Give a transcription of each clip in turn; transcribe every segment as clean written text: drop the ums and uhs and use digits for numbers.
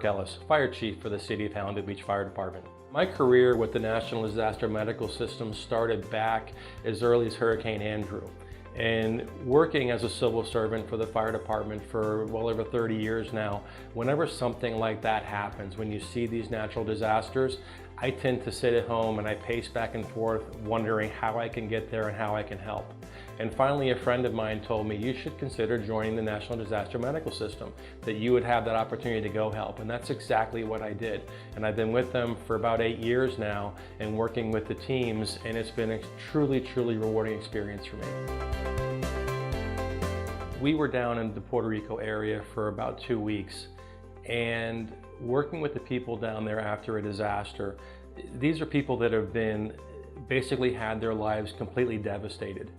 Ellis, Fire Chief for the City of Hallandale Beach Fire Department. My career with the National Disaster Medical System started back as early as Hurricane Andrew. And working as a civil servant for the fire department for well over 30 years now, whenever something like that happens, when you see these natural disasters, I tend to sit at home and I pace back and forth wondering how I can get there and how I can help. And finally, a friend of mine told me, you should consider joining the National Disaster Medical System, that you would have that opportunity to go help. And that's exactly what I did. And I've been with them for about 8 years now and working with the teams, and it's been a truly, truly rewarding experience for me. We were down in the Puerto Rico area for about 2 weeks, and working with the people down there after a disaster, these are people that have been basically had their lives completely devastated.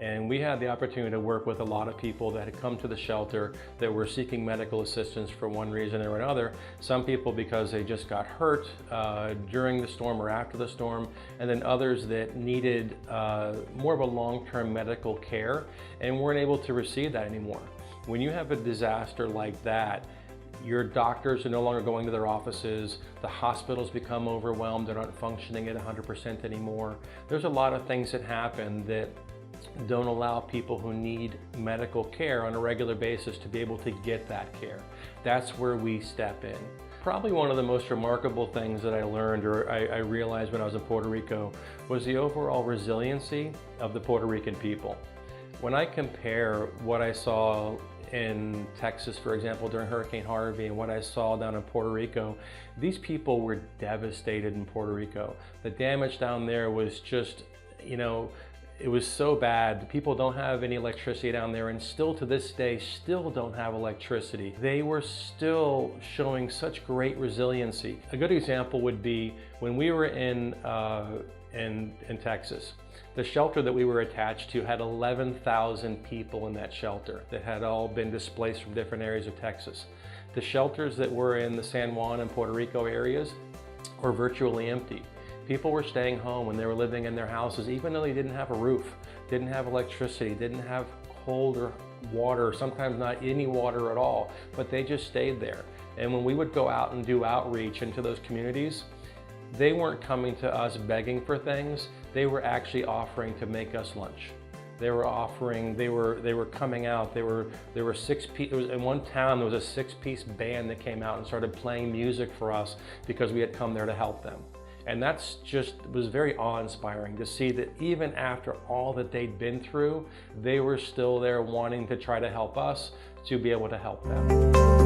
And we had the opportunity to work with a lot of people that had come to the shelter that were seeking medical assistance for one reason or another. Some people because they just got hurt during the storm or after the storm, and then others that needed more of a long-term medical care and weren't able to receive that anymore. When you have a disaster like that, your doctors are no longer going to their offices, the hospitals become overwhelmed, they're not functioning at 100% anymore. There's a lot of things that happen that don't allow people who need medical care on a regular basis to be able to get that care. That's where we step in. Probably one of the most remarkable things that I learned or I realized when I was in Puerto Rico was the overall resiliency of the Puerto Rican people. When I compare what I saw in Texas, for example, during Hurricane Harvey and what I saw down in Puerto Rico, these people were devastated in Puerto Rico. The damage down there was just, it was so bad. People don't have any electricity down there, and still to this day, still don't have electricity. They were still showing such great resiliency. A good example would be when we were in Texas. The shelter that we were attached to had 11,000 people in that shelter that had all been displaced from different areas of Texas. The shelters that were in the San Juan and Puerto Rico areas were virtually empty. People were staying home and they were living in their houses even though they didn't have a roof, didn't have electricity, didn't have cold or water, sometimes not any water at all, but they just stayed there. And when we would go out and do outreach into those communities, they weren't coming to us begging for things, they were actually offering to make us lunch. They were offering, they were coming out, there were in one town there was a 6-piece band that came out and started playing music for us because we had come there to help them. And that's was very awe-inspiring to see that even after all that they'd been through, they were still there wanting to try to help us to be able to help them.